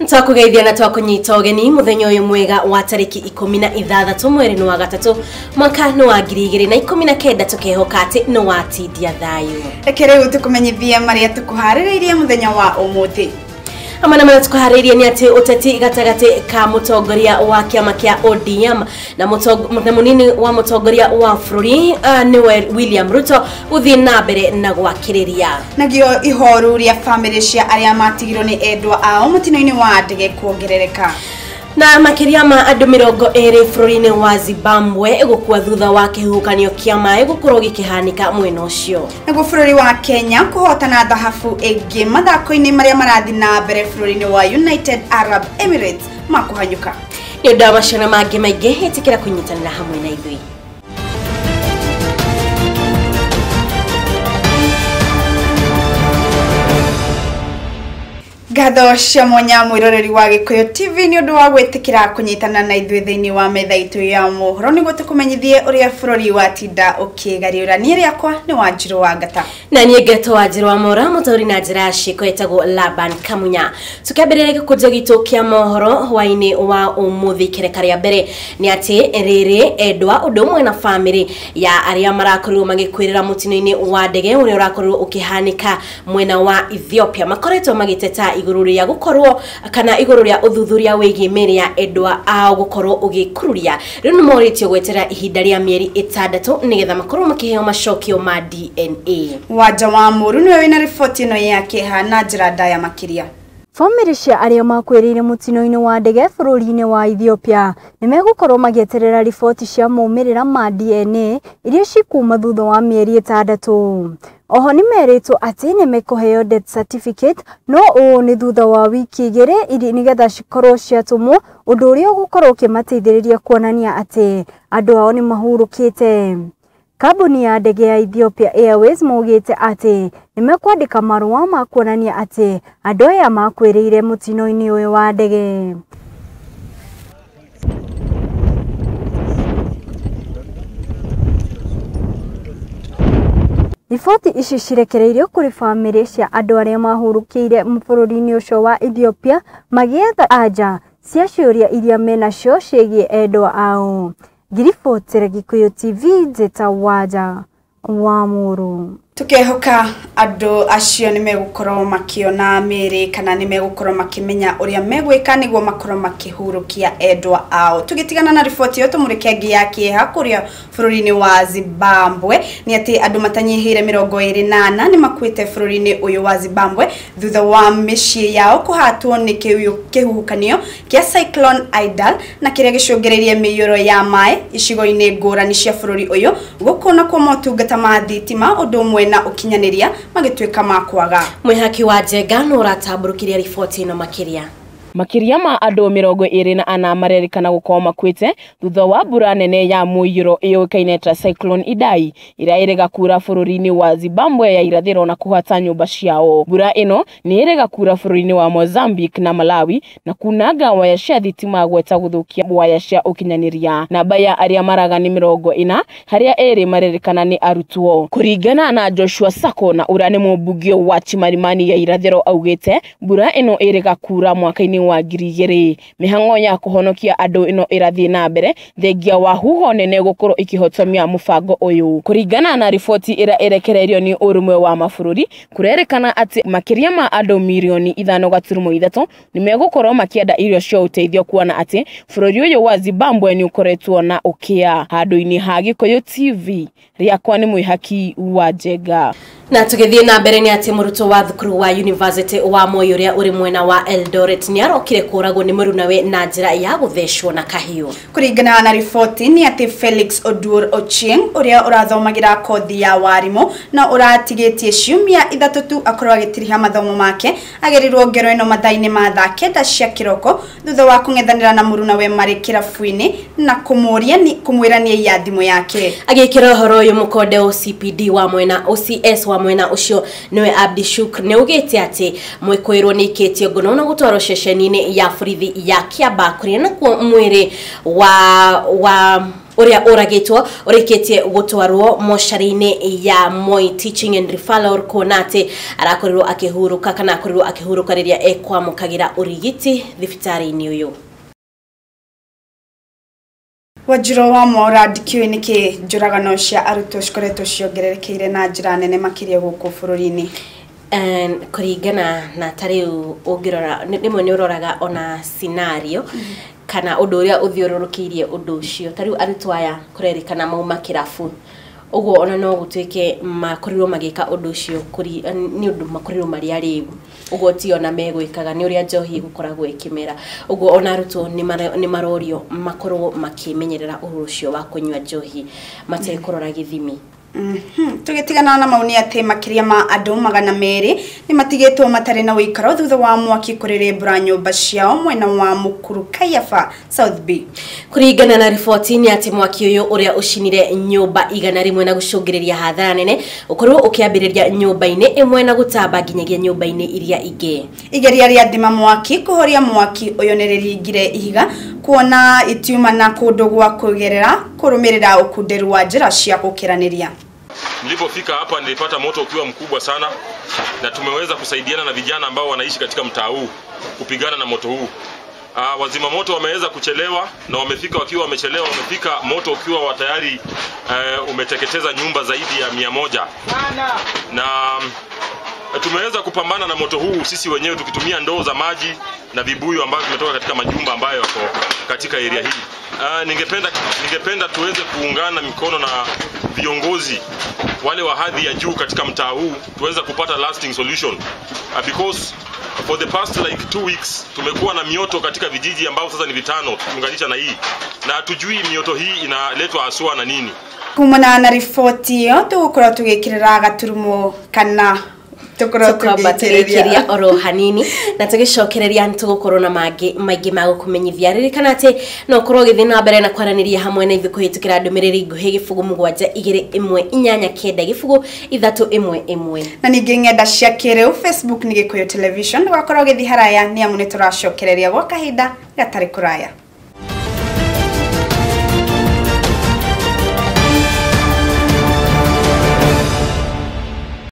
Ntakugeithia na twakunyita ugeni muthenya uyu mwega wa tariki 16 mweri wa gatatu mwaka wa 2019 tukehoka ati no watindia thayu. Ekere tukumenyithia maria tukuhaririirie muthenya wa umuthi. Amana tukuhaririirie ni ati uteti gatagati ka mutongoria wa kiama kia ODM na munini wa mutongoria wa bururi niwe William Ruto uthi na mbere na gwakiriria. Nagio ihoru ria family cia aria matigirwo ni endwa ao mutino-ini wa ndege kuongerereka. Na makiria ma andu 20 bururi-ini wa Zimbabwe gukua thutha wa kihukanio kia mai gukorwo gikihanika mwena ucio. Naguo bururi wa Kenya kuhotana dhahabu ingi mathako-ini maria marathi na mbere bururi-ini wa United Arab Emirates makuhanyuka. Ni ndamashana mangi maingi hitikira kunyitanira hamwe na ithui. Gatho cia mwanya mwiroreri wa Gikuyu TV ni undu wa gwetikira kunyitana na ithui thiini wa metha itu ya mohoro niguo tukumenyithie uria bururi wa tinda ukigariura ni riakwa ni Wanjiru wa Ngata na nie Ngeto Wanjiru wa Mora mutori na njira ciko etagwo Laban Kamunya tukambirire gikujo gitu kia mohoro hwaini wa umuthi kireka ria mbere ni ati riri endwa undu mwe na family ya aria marakorirwo magikwirira mutino-ini wa ndege uria urakorirwo ukihanika mwena wa Ethiopia makoretwo magiteta iguru ria gukorwo kana iguru ria uthuthuria wigi meri ya endwa ao gukorwo ugikururia riu ni moritio gwetera ihinda ria mieri 6 nigetha makorwo makiheo macokio ma DNA. Wanja wa Muru niwe wina riboti ino yake hana njira ndaya makiria. Family cia aria makwirire mutino-ini wa ndege bururi-ini wa Ethiopia nimegukorwo magieterera riboti cia maumirira ma DNA iria cikuma thutha wa mieri 6. Oho nimeritwo ati nimekuheo death certificate no o ni thutha wa wiki 2 iri nigetha cikorwo ciatumwo undu uria ugukorwo kimateithiriria kuonania ati andu ao ni mahurukite. Kambuni ya ndege ya Ethiopia Airways maugite ati nimekwandika marua ma kuonania ati andu aya makwirire mutino-ini uyu wa ndege. Riboti ici cirekereirio kuri family cia andu aria mahurukiire bururi-ini ucio wa Ethiopia magietha anja cia ciuria iria menacio ciĩgiĩ endwa ao. Ngiribotera Gikuyu TV Njeta Wanja wa Muru. Tukehoka andu acio nimegukorwo makiona miri kana nimegukorwo makimenya uria megwika niguo makorwo makihurukia endwa ao. Tugitigana na riboti yo tumurike ngi ya kieha kuria bururi-ini wa Zimbabwe ni ati andu matanyihire 28 ni makuite bururi-ini uyu wa Zimbabwe thutha wa micii yao kuhatwo ni kihuhukanio kia Cyclone Idai na kiria gicungereirie miyuro ya mai icigo-ini ngurani cia bururi uyu gukona kwa motungata ma thitima undu mwe na ukinyaniria magitweka makwaga. Mwihaki wa Njenga no ratamburukiria riboti ino Makiria ma andu 24 marerikana gukorwo makwite thutha wa mbura nene ya muiyuro iyukaine ta Cyclone Idai ira irega kura bururi-ini wa Zimbabwe ya irathiro na kuhata nyumba ciao. Mbura ino ni irega kura bururi-ini wa Mozambique na Malawi na kunanga waya cia thitima gweta guthukia waya cia ukinyaniria. Namba ya aria maraga ni 40 haria eri marerikana ni arutwo. Kuringana na Joshua Sako na urane mubugio wa Chimarimani ya irathiro augite mbura ino irega kura mwaka-ini wa 2020 mihango ya kuhonokia andu ino irathi na mbere thengia wa huho nene gukorwo ikihotomia mubango uyu. Kuringana na riboti ira irekereirio ni urumwe wa mabururi kurerekana ati makiria ma andu milioni 5.3 nimegukorwo makienda irio cia uteithio kuona ati bururi uyu wa Zimbabwe ni ukoretwo na ukia. Handu-ini ha Gikuyu TV riakwa ni Mwihaki wa Njenga. Na tugithie na mbere ni ati muruto wa thukuru wa University wa Moi uria uri mwena wa Eldoret ni arokire kuragwo ni murunawe na njira ya gutheshwo na kahiu. Kuringana na riboti ni ati Felix Oduor Ochieng uria urathomagira kothi ya warimu na uratigitie ciumia 3 akorwo agitiriha mathomo make agerirwo ngero ino mathaini ma thake da cia kiroko thutha wa kung'ethanira na murunawe mari kirabu-ini na kumwira ni ya thimu yake. Agikira horo uyu mukonde OCPD wa mwena OCS wa mwena ucio niwe Abdi Shukr ne ugete ati mwikoirwo ni iketie ngono na gutwaro ceceni-ini ya borithi ya Kiambaa kuria na kwa mwiri wa uria uragitwo urikitie gutwarwo moshari-ini ya Moi Teaching and Referral konate arakorirwo akihuruka kana akorirwo akihuruka riria ekwamukagira urigiti thibitari-ini uyu. Wajiro wa Mwaura ndikiwe niki njuragano cia arutwo cikoretwo ciongererekeire na njira nene makiria guku bururi-ini. Kuringana na tariu ungirora nimwe ni uroraga ona scenario kana undu uria uthiururukirie undu ucio tariu arutwo aya kurerikana mauma kirabu uguo ona no gutwike makorirwo magika undu ucio kuri ni undu makorirwo mari ari uguo ti ona megwikaga ni uria njohi gukoragwo ikimera uguo ona arutwo ni marorio makorwo makimenyerera uhuru ucio wa kunywa njohi matekurora githimi. Tugitigana na mauni ate makiria ma andu magana meri ni matigetwo matari na wikaro thutha wa mwaki kurerembura nyumba ciao mwena wa Mukuru Kayafa South B. Kuringana na riboti ni ati mwaki uyu uria ucinire nyumba igana rimwe na gucungiriria hathara nene ukorwo ukiambiriria nyumba-ini imwe na gutamba nginyagia nyumba-ini iria ingi. Igeria ria ndima mwaki kuhoria mwaki uyu niriringire ihiga kuona itiuma na kundu gwa kugerera kurumirira ukunderu wa njira cia gukiraniria. Nilipofika hapa nilipata moto ukiwa mkubwa sana na tumeweza kusaidiana na vijana ambao wanaishi katika mtaa huu kupigana na moto huu. Wazima moto wameweza kuchelewa na wamefika wakiwa wamechelewa, wamefika moto ukiwa tayari umeteketeza nyumba zaidi ya 100. Na tumeweza kupambana na moto huu sisi wenyewe tukitumia ndoo za maji na vibuyu ambavyo vimetoka katika majumba ambayo yako katika area hii. Ningependa tuweze kuungana mikono na viongozi wale wa hadhi ya juu katika mtaa huu tuweze kupata lasting solution, because for the past like 2 weeks tumekuwa na mioto katika vijiji ambao sasa ni 5 tukiunganisha na hii, na hatujui mioto hii inaletwa haswa na nini. Kumana na ripoti yo tukora tugikirira gaturumo kana tukiria oro hanini na tugicokereria ntugukorwo na maingi magukumenyithia ririkana ati no korwo githi na mbere na kwaraniria hamwe na ithuko hitukira ndumiriri nguhi gifugu 72489 gifugu 311 na ningi ngenda cia kiriu Facebook ni Gikuyu Television gwakorwo githi haraya ni amu ni turacokereria gwa kahinda gatari kuraya.